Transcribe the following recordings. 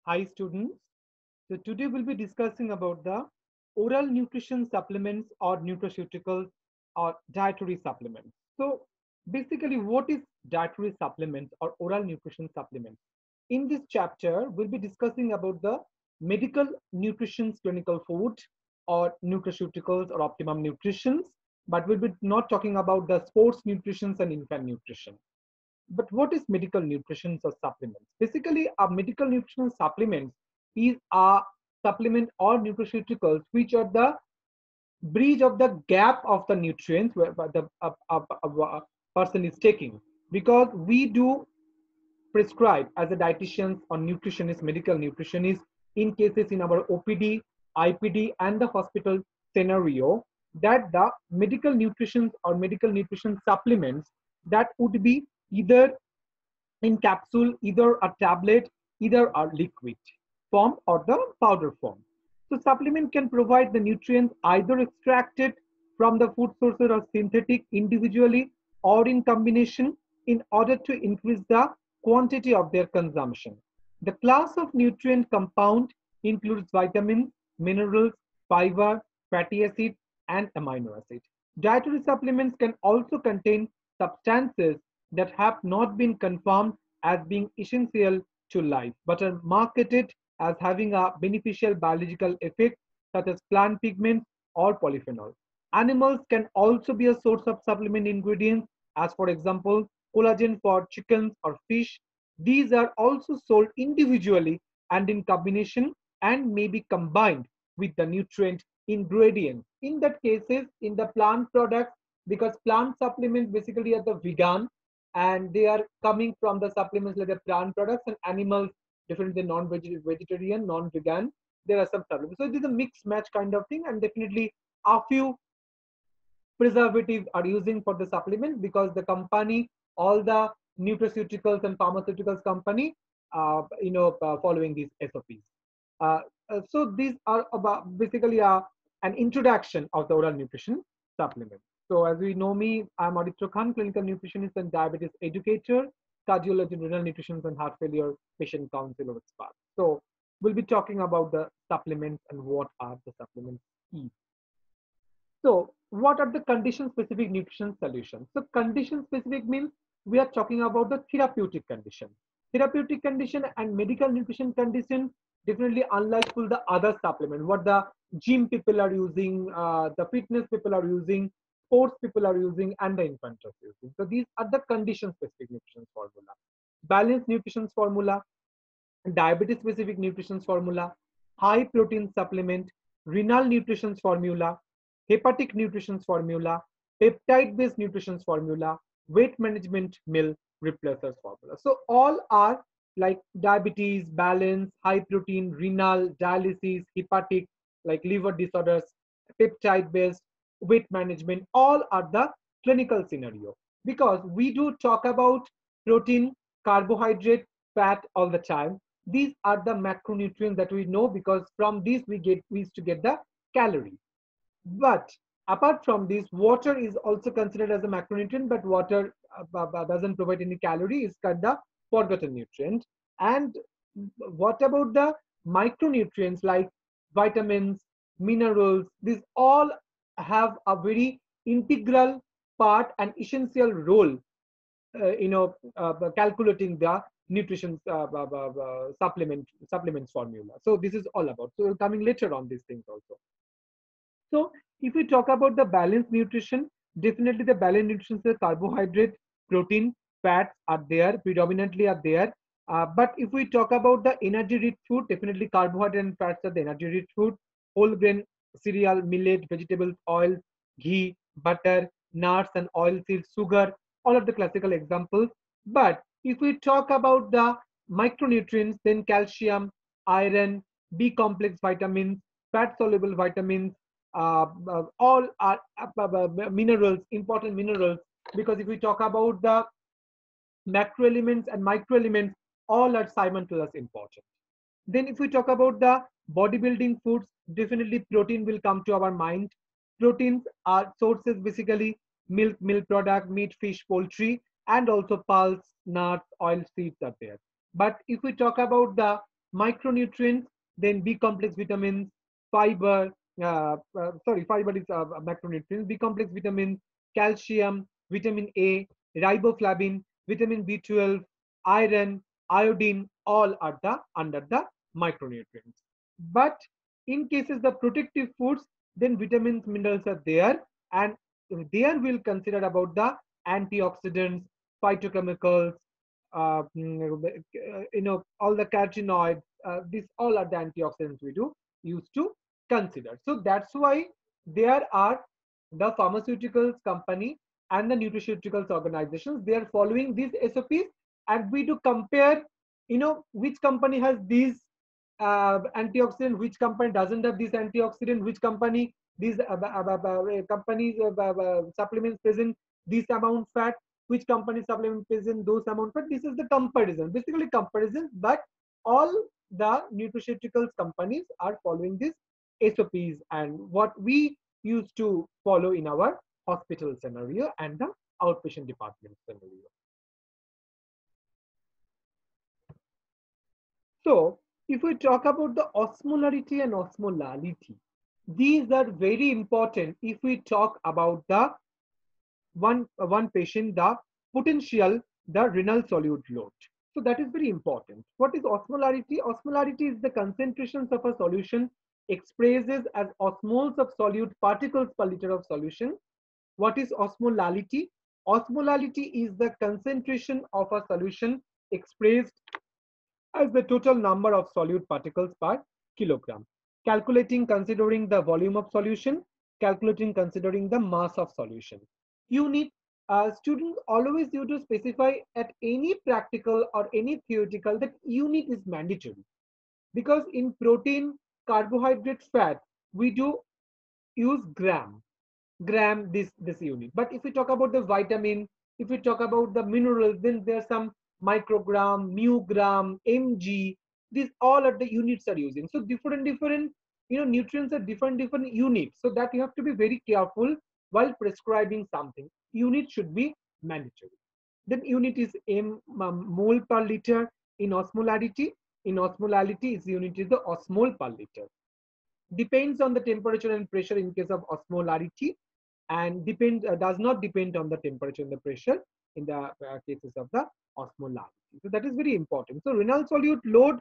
Hi students. So today we'll be discussing about the oral nutrition supplements or nutraceuticals or dietary supplements. So basically what is dietary supplements or oral nutrition supplements? In this chapter, we'll be discussing about the medical nutrition's clinical food or nutraceuticals or optimum nutritions, but we'll be not talking about the sports nutrition and infant nutrition. But what is medical nutrition or supplements? Basically, a medical nutrition supplements is a supplement or nutraceuticals which are the bridge of the gap of the nutrients where the person is taking. Because we do prescribe as a dietitian or nutritionist, medical nutritionist, in cases in our OPD, IPD, and the hospital scenario, that the medical nutrition or medical nutrition supplements that would be either in capsule, either a tablet, either a liquid form or the powder form. So supplement can provide the nutrients either extracted from the food sources or synthetic individually or in combination in order to increase the quantity of their consumption. The class of nutrient compound includes vitamins, minerals, fiber, fatty acid, and amino acid. Dietary supplements can also contain substances that have not been confirmed as being essential to life, but are marketed as having a beneficial biological effect, such as plant pigments or polyphenols. Animals can also be a source of supplement ingredients, as for example, collagen for chickens or fish. These are also sold individually and in combination and may be combined with the nutrient ingredients. In that cases, in the plant products, because plant supplements basically are the vegan and they are coming from the supplements like the plant products and animals, different than non-vegetarian, non-vegan. There are some supplements. So it is a mixed match kind of thing, and definitely a few preservatives are using for the supplement because the company, all the nutraceuticals and pharmaceuticals company, following these SOPs. Uh, so these are about basically an introduction of the oral nutrition supplement. So as we know me, I'm Aditya Khan, clinical nutritionist and diabetes educator, cardiology, renal nutrition and heart failure patient counselor with Spark. So we'll be talking about the supplements and what are the supplements is. So what are the condition specific nutrition solutions? So condition specific means we are talking about the therapeutic condition. Therapeutic condition and medical nutrition condition definitely unlike to the other supplement. What the gym people are using, the fitness people are using, sports people are using, and the infant are using. So these are the condition specific nutrition formula. Balanced nutrition formula, diabetes specific nutrition formula, high protein supplement, renal nutrition formula, hepatic nutrition formula, peptide based nutrition formula, weight management meal replacers formula. So all are like diabetes, balance, high protein, renal, dialysis, hepatic, like liver disorders, peptide based, weight management, all are the clinical scenario. Because we do talk about protein, carbohydrate, fat all the time. These are the macronutrients that we know because from these we used to get the calorie. But apart from this, water is also considered as a macronutrient, but water doesn't provide any calorie, is kind of forgotten nutrient. And what about the micronutrients like vitamins, minerals? These all have a very integral part and essential role, calculating the nutrition supplements formula. So this is all about. So coming later on these things also. So if we talk about the balanced nutrition, definitely the balanced nutrition is carbohydrate, protein, fats are there, predominantly are there. But if we talk about the energy-rich food, definitely carbohydrate and fats are the energy-rich food. Whole grain, cereal, millet, vegetables, oil, ghee, butter, nuts and oil seeds, sugar, all of the classical examples. But if we talk about the micronutrients, then calcium, iron, B complex vitamins, fat soluble vitamins, all are minerals, important minerals, because if we talk about the macro elements and micro elements, all are simultaneously important. Then if we talk about the bodybuilding foods, definitely protein will come to our mind. Proteins are sources basically milk product, meat, fish, poultry, and also pulse, nuts, oil seeds are there. But if we talk about the micronutrients, then B complex vitamins, fiber, fiber is macronutrients, B complex vitamins, calcium, vitamin A, riboflavin, vitamin B12, iron, iodine, all are the under the micronutrients. But in cases the protective foods, then vitamins, minerals are there, and there we'll consider about the antioxidants, phytochemicals, all the carotenoids. These all are the antioxidants we do used to consider. So that's why there are the pharmaceuticals company and the nutraceuticals organizations. They are following these SOPs, and we do compare. Which company has these antioxidant, which company doesn't have this antioxidant, which company these companies supplements present this amount fat, which company supplement present those amount fat. This is the comparison, basically comparison, but all the nutraceuticals companies are following these SOPs and what we used to follow in our hospital scenario and the outpatient department scenario. So if we talk about the osmolarity and osmolality, these are very important if we talk about the one patient, the potential, the renal solute load. So that is very important. What is osmolarity? Osmolarity is the concentrations of a solution expresses as osmoles of solute particles per liter of solution. What is osmolality? Osmolality is the concentration of a solution expressed as the total number of solute particles per kilogram. Calculating considering the volume of solution, calculating considering the mass of solution. Unit, students always need to specify at any practical or any theoretical that unit is mandatory. Because in protein, carbohydrate, fat, we do use gram this unit. But if we talk about the vitamin, if we talk about the minerals, then there's some microgram, mu-gram, mg. These all are the units are using. So different nutrients are different units. So that you have to be very careful while prescribing something. Unit should be mandatory. Then unit is mole per liter. In osmolarity, its unit is the osmole per liter. Depends on the temperature and pressure in case of osmolarity, and does not depend on the temperature and the pressure in the cases of the osmolarity. So that is very important. So renal solute load,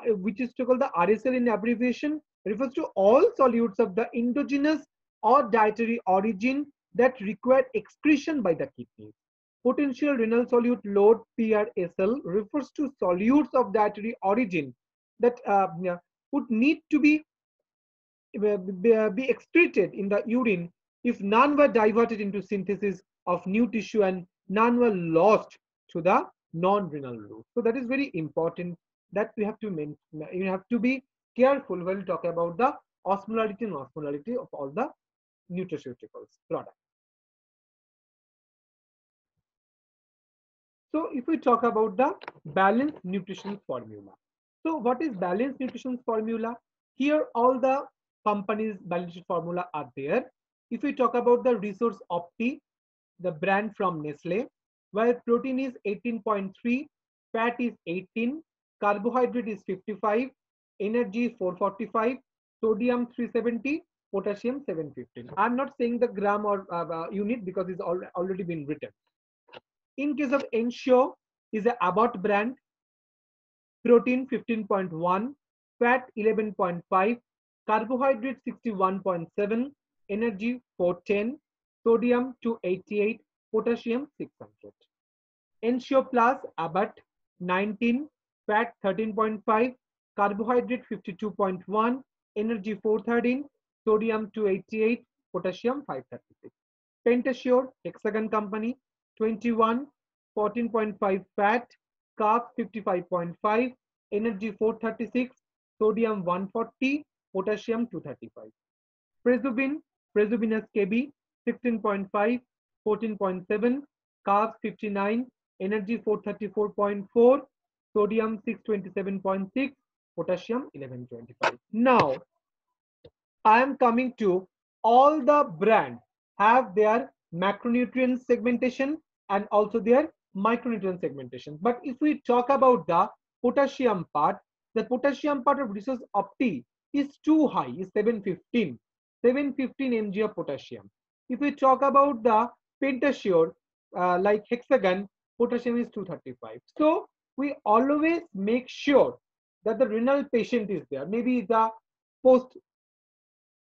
which is called the RSL in abbreviation, refers to all solutes of the endogenous or dietary origin that require excretion by the kidneys. Potential renal solute load PRSL refers to solutes of dietary origin that would need to be excreted in the urine if none were diverted into synthesis of new tissue and none were lost to the non-renal route. So that is very important that we have to mention. You have to be careful when you talk about the osmolarity and osmolality of all the nutraceuticals products. So if we talk about the balanced nutrition formula. So what is balanced nutrition formula? Here all the companies' balanced formula are there. If we talk about the Resource Opti, the brand from Nestle, where protein is 18.3, fat is 18, carbohydrate is 55, energy 445, sodium 370, potassium 715. I'm not saying the gram or unit because it's already been written. In case of Ensure, is a Abbott brand, protein 15.1, fat 11.5, carbohydrate 61.7, energy 410, sodium 288, potassium 600. Ensure Plus, Abbott 19, fat 13.5, carbohydrate 52.1, energy 413, sodium 288, potassium 536. Pentasure, Hexagon Company, 21, 14.5 fat, carbs 55.5, energy 436, sodium 140, potassium 235. Presobinus KB, 16.5, 14.7, carbs 59, energy 434.4, sodium 627.6, potassium 1125. Now, I am coming to all the brands have their macronutrient segmentation and also their micronutrient segmentation. But if we talk about the potassium part, the potassium part of resource opti is too high, is 715 mg of potassium. If we talk about the pentasure, like hexagon, potassium is 235. So we always make sure that the renal patient is there. Maybe the post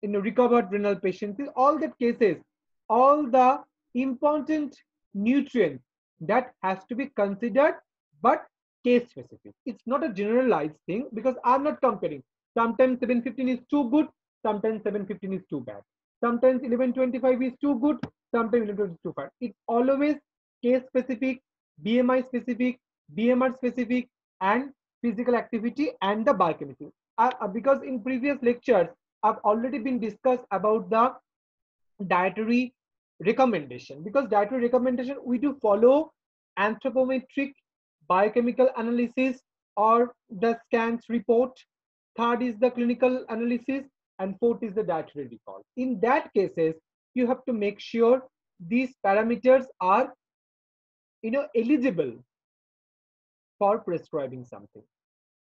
recovered renal patients, in all that cases, all the important nutrients that has to be considered, but case specific. It's not a generalized thing because I'm not comparing. Sometimes 715 is too good, sometimes 715 is too bad. Sometimes 1125 is too good, sometimes 1120 is too bad. It's always case specific, BMI specific, BMR specific, and physical activity and the biochemistry. Because in previous lectures, I've already been discussed about the dietary recommendation. Because dietary recommendation, we do follow anthropometric biochemical analysis or the scans report. Third is the clinical analysis, and fourth is the dietary recall. In that cases, you have to make sure these parameters are eligible for prescribing something.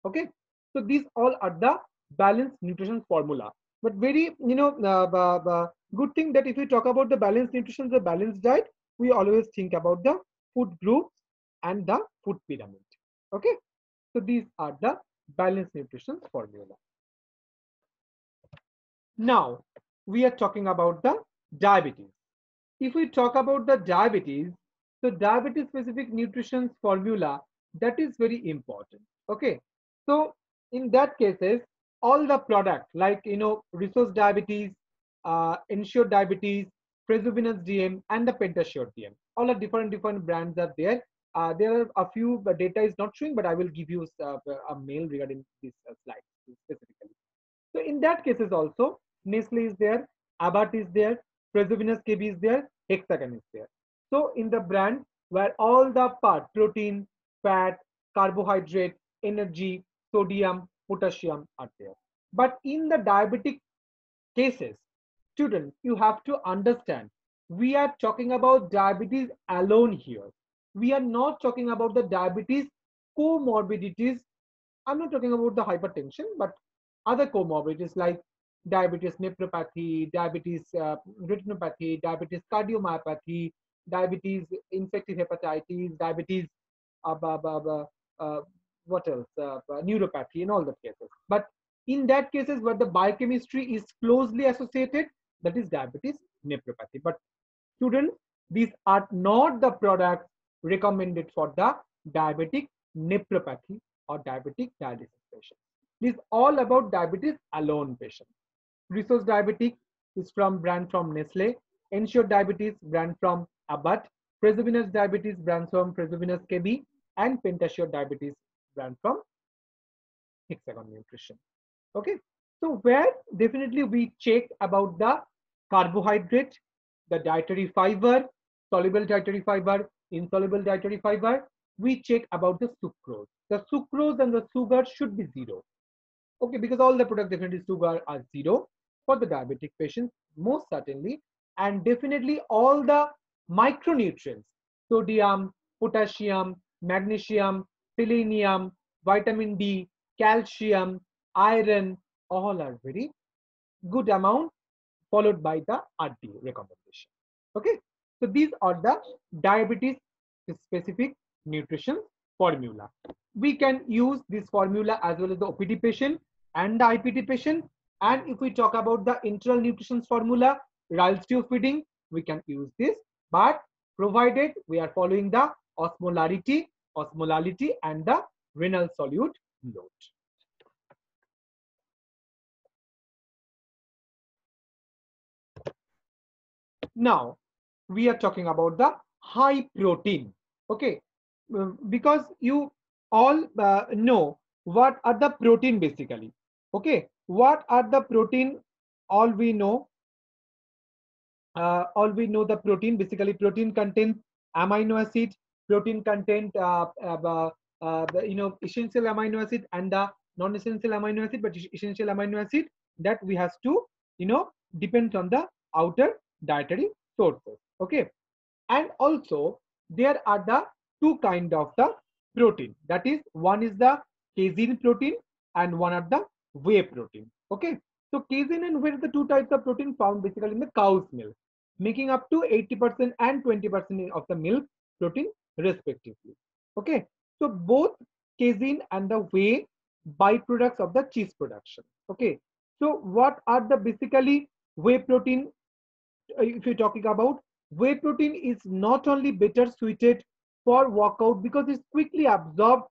Okay, so these all are the balanced nutrition formula. But very good thing that if we talk about the balanced nutrition, the balanced diet, we always think about the food groups and the food pyramid. Okay, so these are the balanced nutrition formula. Now we are talking about the diabetes. If we talk about the diabetes, so diabetes specific nutrition formula, that is very important. Okay, so in that cases, all the product like resource diabetes, ensure diabetes, presuvinous DM, and the pentasure DM, all are different brands are there. There are a few, but data is not showing, but I will give you a mail regarding this slide specifically. So in that cases also, Nestle is there, Abbott is there, Presuvinous KB is there, Hexagon is there. So in the brand where all the part, protein, fat, carbohydrate, energy, sodium, potassium are there. But in the diabetic cases, students, you have to understand, we are talking about diabetes alone here. We are not talking about the diabetes comorbidities. I'm not talking about the hypertension, but other comorbidities like diabetes nephropathy, diabetes retinopathy, diabetes cardiomyopathy, diabetes infective hepatitis, diabetes uh, uh, uh, uh, what else, neuropathy in all the cases. But in that cases where the biochemistry is closely associated, that is diabetes nephropathy. But students, these are not the products recommended for the diabetic nephropathy or diabetic dialysis patients. This is all about diabetes alone patients. Resource diabetic is from brand from Nestle. Ensure diabetes brand from Abbott. Presuvinous diabetes brand from Presuvinous KB, and Pentasure diabetes brand from Hexagon Nutrition. Okay, so where definitely we check about the carbohydrate, the dietary fiber, soluble dietary fiber, insoluble dietary fiber. We check about the sucrose. The sucrose and the sugar should be zero. Okay, because all the product definitely sugar are zero for the diabetic patients, most certainly. And definitely all the micronutrients, sodium, potassium, magnesium, selenium, vitamin D, calcium, iron, all are very good amount, followed by the RDA recommendation. Okay, so these are the diabetes specific nutrition formula. We can use this formula as well as the OPD patient and the IPT patient. And if we talk about the internal nutrition formula, Ryle's tube feeding, we can use this, but provided we are following the osmolarity, and the renal solute load. Now we are talking about the high protein. Okay, because you all know what are the protein basically. Okay, what are the protein? All we know the protein. Basically, protein contains amino acid. Protein content essential amino acid and the non-essential amino acid, but essential amino acid that we have to depends on the outer dietary sources. Okay, and also there are the two kind of the protein. That is, one is the casein protein and one are the whey protein. Okay, so casein and whey are the two types of protein found basically in the cow's milk, making up to 80% and 20% of the milk protein respectively. Okay, so both casein and the whey byproducts of the cheese production. Okay, so what are the basically whey protein? If you're talking about whey protein, is not only better suited for workout because it's quickly absorbed,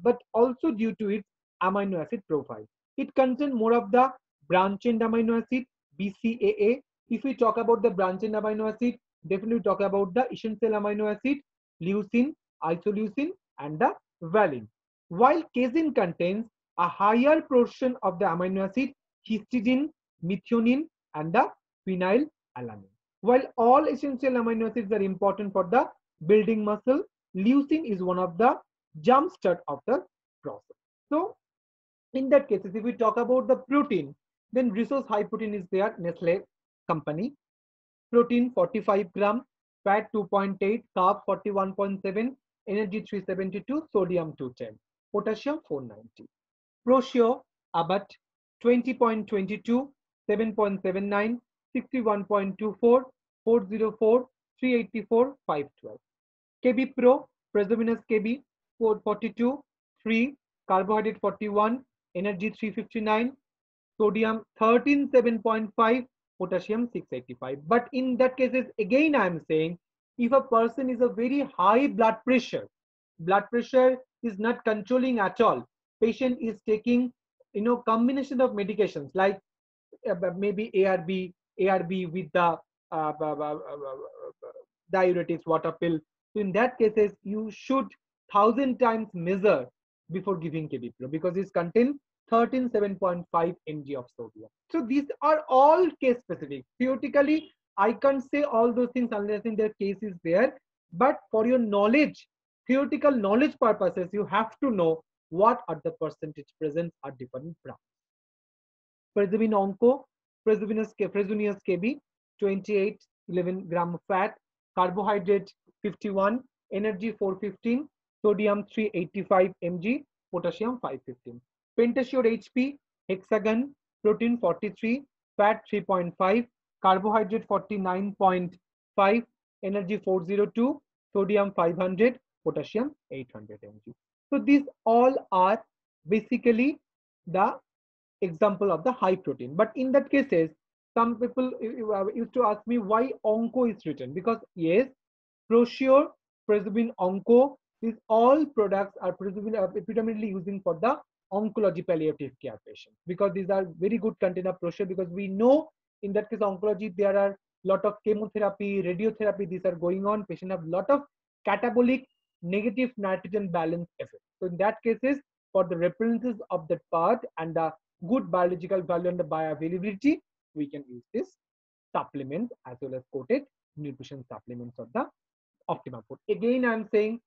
but also due to its amino acid profile. It contains more of the branch chain amino acid, BCAA. If we talk about the branch chain amino acid, definitely talk about the essential amino acid, leucine, isoleucine, and the valine. While casein contains a higher portion of the amino acid, histidine, methionine, and the phenylalanine. While all essential amino acids are important for the building muscle, leucine is one of the jump start of the process. So in that case, if we talk about the protein, then resource high protein is there, Nestle company. Protein 45 gram, fat 2.8, carb 41.7, energy 372, sodium 210, potassium 490. Prosure Abbott 20.22, 7.79, 61.24, 404, 384, 512. KB Pro, Presominous KB 442, 3, carbohydrate 41, energy 359, sodium 13.7.5, potassium 685. But in that cases, again I am saying, if a person is a very high blood pressure is not controlling at all, patient is taking combination of medications like maybe ARB with the diuretics water pill. So in that cases, you should 1,000 times measure before giving KB Pro because it's contain 13.7.5 mg of sodium. So these are all case specific. Theoretically, I can't say all those things unless in their case is there. But for your knowledge, theoretical knowledge purposes, you have to know what are the percentage present at different brands. Presumine Onco, Presuminous KB, 28, 11 gram of fat, carbohydrate 51, energy 415, sodium 385 mg, potassium 515. Pentasure HP, hexagon, protein 43, fat 3.5, carbohydrate 49.5, energy 402, sodium 500, potassium 800 mg. So these all are basically the example of the high protein. But in that cases, some people used to ask me why Onco is written, because yes, Prosure, Presobin, Onco, these all products are predominantly using for the oncology palliative care patients, because these are very good content of Prosure, because we know in that case oncology there are lot of chemotherapy, radiotherapy, these are going on, patient have lot of catabolic negative nitrogen balance effect. So in that cases, for the references of that part and the good biological value and the bioavailability, we can use this supplement as well as coated nutrition supplements of the Optima Food. Again, I'm saying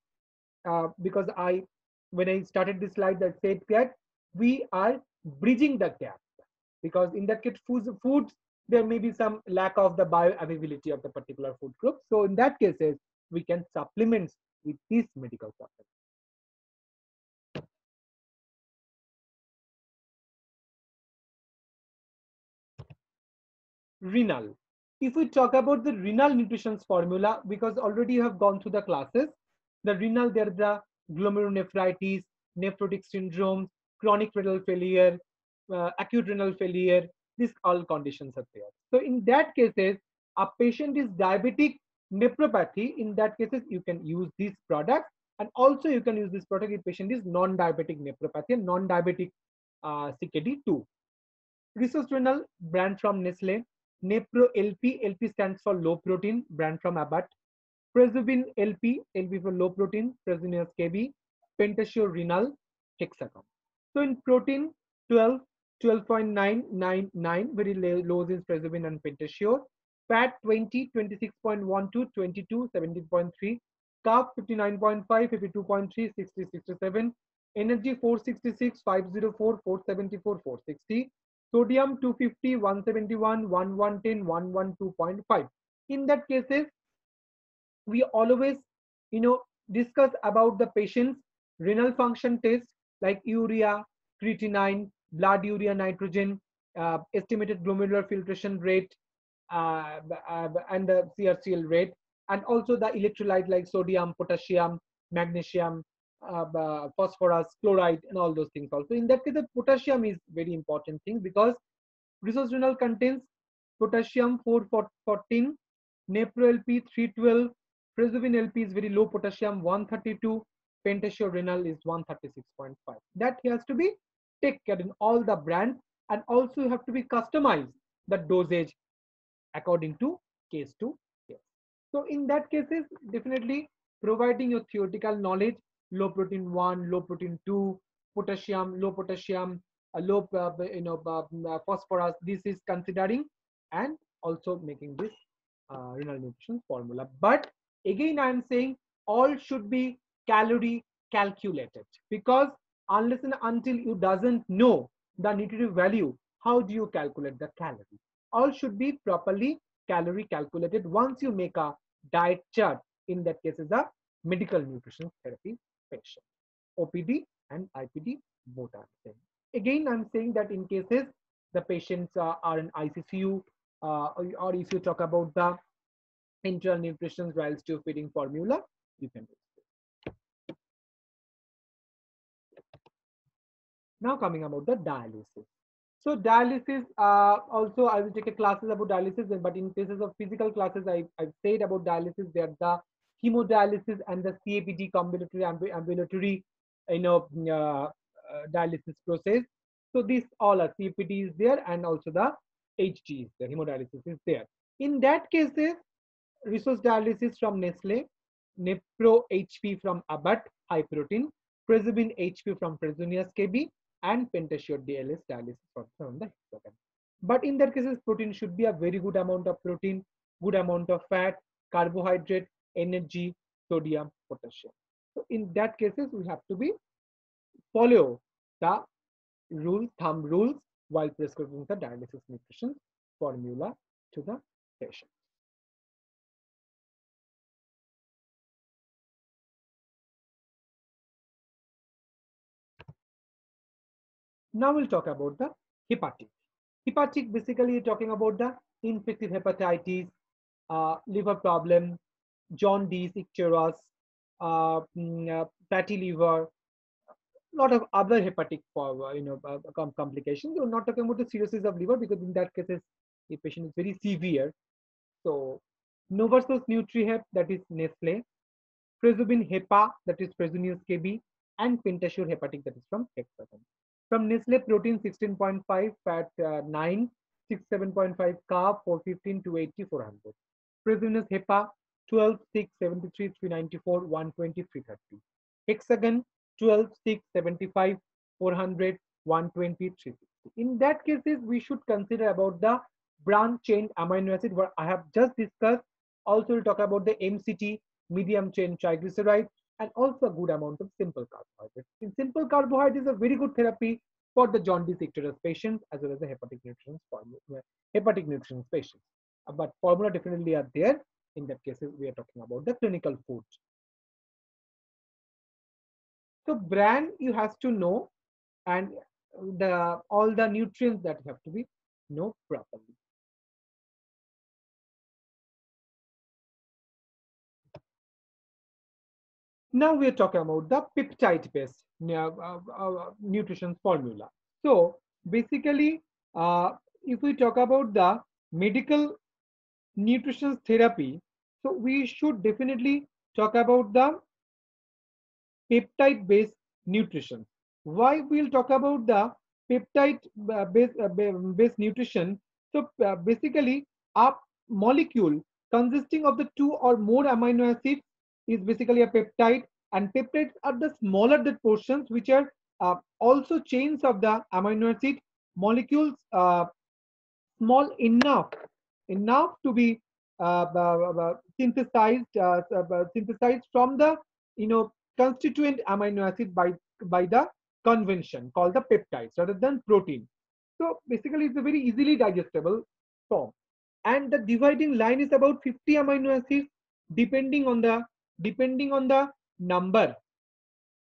because when I started this slide, that said that we are bridging the gap, because in that case, foods there may be some lack of the bioavailability of the particular food group. So in that cases, we can supplement with these medical supplements. Renal. If we talk about the renal nutrition formula, because already you have gone through the classes, the renal, there is the glomerulonephritis, nephrotic syndrome, chronic renal failure, acute renal failure, these all conditions are there. So in that cases, a patient is diabetic nephropathy, in that cases you can use these products, and also you can use this product if patient is non-diabetic nephropathy and non-diabetic CKD2. Resource renal, brand from Nestle. Nepro LP, LP stands for low protein, brand from Abbott. Presobin LP, LP for low protein, Presonius KB. Pentasure renal, hexagon. So in protein, 12, 12.999, very low is Presobin and Pentasure. Fat 20, 26.12, 22, 17.3. Carb 59.5, 52.3, 60, 67. Energy 466, 504, 474, 460. Sodium 250, 171, 1110, 112.5. In that cases, we always discuss about the patient's renal function test like urea, creatinine, blood urea nitrogen, estimated glomerular filtration rate, and the CrCl rate, and also the electrolyte like sodium, potassium, magnesium, phosphorus, chloride, and all those things also. In that case, the potassium is very important thing because resource renal contains potassium 414, Nepro LP 312, Prezovin LP is very low potassium 132, Pentasure renal is 136.5. That has to be take care in all the brands, and also you have to be customized the dosage according to case to case. So in that cases, definitely providing your theoretical knowledge, low protein 1, low protein 2, potassium, low potassium, low phosphorus. This is considering and also making this renal nutrition formula. But again, I am saying all should be calorie calculated, because unless and until you doesn't know the nutritive value, how do you calculate the calorie? All should be properly calorie calculated once you make a diet chart. In that case is a medical nutrition therapy patient. OPD and IPD both are the same. Again, I'm saying that in cases the patients are in ICCU, or if you talk about the enteral nutrition while tube feeding formula, you can do it. Now coming about the dialysis. So dialysis, also I will take a classes about dialysis, but in cases of physical classes, I've said about dialysis, they are the hemodialysis and the CABG combinatory ambulatory, dialysis process. So these all are CAPD is there, and also the HG is there, hemodialysis is there. In that cases, resource dialysis from Nestle, Nepro HP from Abbott, high protein, Prezobin HP from Fresenius KB, and Pentasure DLS dialysis from the Hexagon. But in that cases, protein should be a very good amount of protein, good amount of fat, carbohydrate, energy, sodium, potassium. So in that cases, we have to be follow the thumb rules while prescribing the dialysis nutrition formula to the patient. Now we'll talk about the hepatic. Hepatic basically talking about the infective hepatitis, liver problem, jaundice, icterus, fatty liver, lot of other hepatic complications. We're not talking about the cirrhosis of liver because in that case the patient is very severe. So Novosource NutriHep, that is Nestle, Prezobin Hepa, that is Fresenius KB, and Pentasure Hepatic, that is from Hexagon. From Nestle, protein 16.5, fat 9, 67.5, carb 415, 280, 400. Fresenius Hepa 12, 6, 73, 394, 120, 330. Hexagon 12, 6, 75, 400, 120, 360. In that cases, we should consider about the branch chain amino acid, what I have just discussed. Also, we'll talk about the MCT, medium chain triglyceride, and also a good amount of simple carbohydrates. In simple carbohydrates, is a very good therapy for the jaundice icterus patients as well as the hepatic nutrition patients. But formula definitely are there. In that cases, we are talking about the clinical food. So brand you have to know, and all the nutrients that have to be know properly. Now we are talking about the peptide-based nutrition formula. So basically, if we talk about the medical nutrition therapy, so we should definitely talk about the peptide-based nutrition. Why we'll talk about the peptide-based nutrition? So basically, a molecule consisting of the 2 or more amino acids is basically a peptide, and peptides are the smaller the portions which are also chains of the amino acid molecules, small enough to be synthesized from the constituent amino acid by the convention called the peptides rather than protein. So basically, it's a very easily digestible form, and the dividing line is about 50 amino acids depending on the number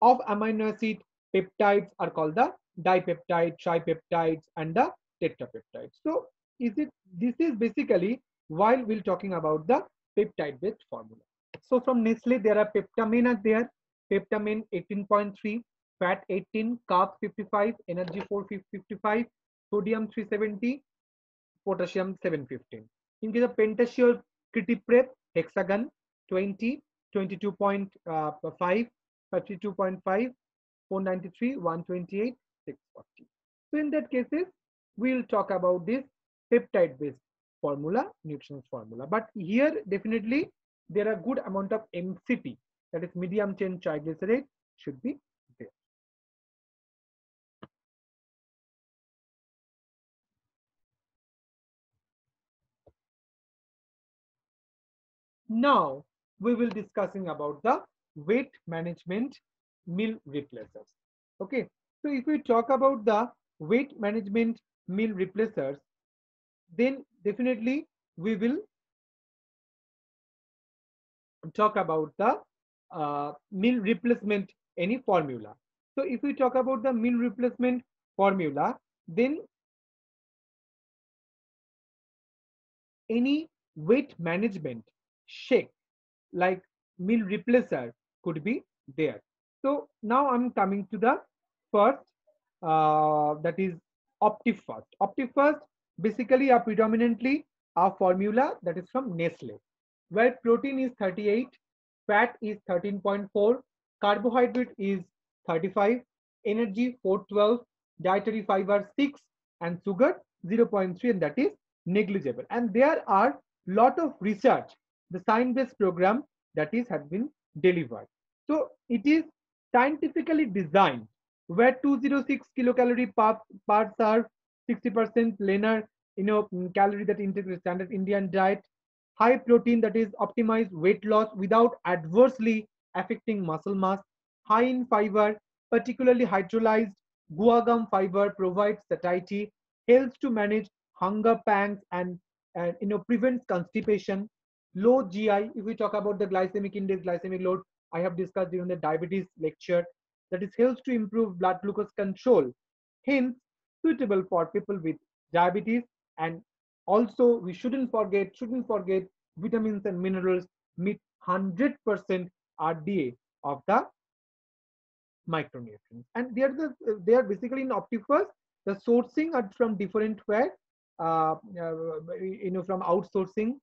of amino acid. Peptides are called the dipeptide, tripeptides, and the tetrapeptides. So this is basically while we're talking about the peptide-based formula. So from Nestle, there are peptamine are there, peptamine 18.3, fat 18, carbs 55, energy 455, sodium 370, potassium 715. In case of pentasure critiprep, hexagon 20, 22.5, 52.5, 493, 128, 640. So in that cases, we'll talk about this peptide-based formula, nutrition formula. But here definitely there are good amount of MCT, that is medium chain triglyceride, should be there. Now we will discussing about the weight management meal replacers. Okay, so if we talk about the weight management meal replacers, then definitely we will talk about the meal replacement any formula. So if we talk about the meal replacement formula, then any weight management shake like meal replacer could be there. So now I'm coming to the first, that is OptiFirst. OptiFirst basically are predominantly a formula that is from Nestle, where protein is 38, fat is 13.4, carbohydrate is 35, energy 412, dietary fiber 6, and sugar 0.3, and that is negligible. And there are lot of research, the science-based program that is has been delivered. So it is scientifically designed where 206 kilocalorie per serve, 60% linear calorie that integrates standard Indian diet, high protein that is optimized weight loss without adversely affecting muscle mass, high in fiber, particularly hydrolyzed guar fiber provides satiety, helps to manage hunger pangs and prevents constipation, low GI. If we talk about the glycemic index, glycemic load, I have discussed during the diabetes lecture, that is helps to improve blood glucose control, hence suitable for people with diabetes. And also we shouldn't forget vitamins and minerals meet 100% RDA of the micronutrients. And they are basically in OptiFirst. The sourcing are from different where from outsourcing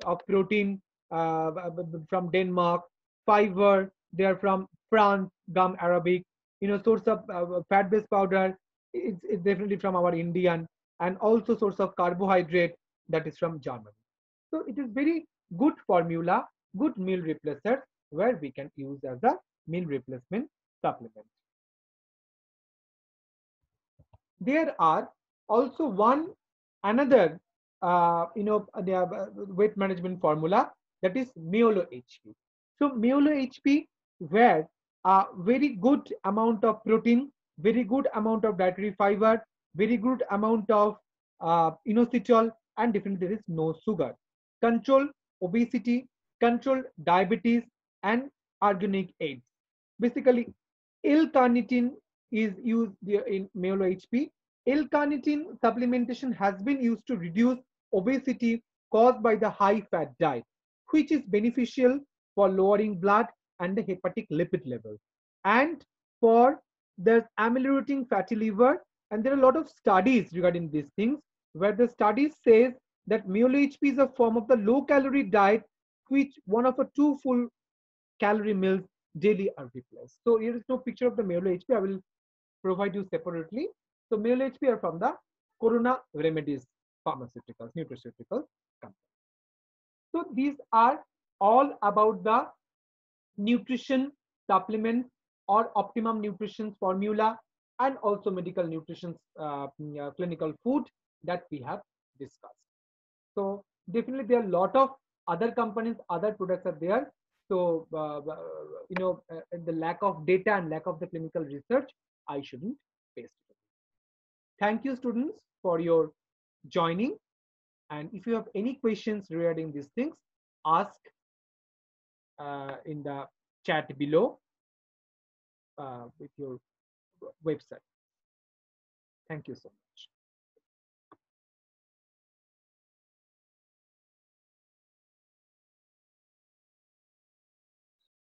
of protein from Denmark, fiber they are from France, gum Arabic. Source of fat-based powder, it's definitely from our Indian, and also source of carbohydrate that is from Germany. So it is very good formula, good meal replacer where we can use as a meal replacement supplement. There are also one another weight management formula, that is Miolo HP. So Miolo HP where a very good amount of protein, very good amount of dietary fiber, very good amount of inositol, and definitely there is no sugar. Control obesity, control diabetes, and organic aids. Basically, L-carnitine is used in Miolo HP. L-carnitine supplementation has been used to reduce obesity caused by the high fat diet, which is beneficial for lowering blood and the hepatic lipid levels, and for the ameliorating fatty liver. And there are a lot of studies regarding these things where the studies says that Miolo HP is a form of the low calorie diet, which one of a two full calorie meals daily are replaced. So here is no picture of the Miolo HP. I will provide you separately. So Miolo HP are from the Corona Remedies Pharmaceuticals, Nutraceutical company. So these are all about the nutrition supplements or optimum nutrition formula, and also medical nutrition clinical food that we have discussed. So definitely there are a lot of other companies, other products are there. So the lack of data and lack of the clinical research, I shouldn't paste it. Thank you, students, for your joining. And if you have any questions regarding these things, ask in the chat below with your website. Thank you so much.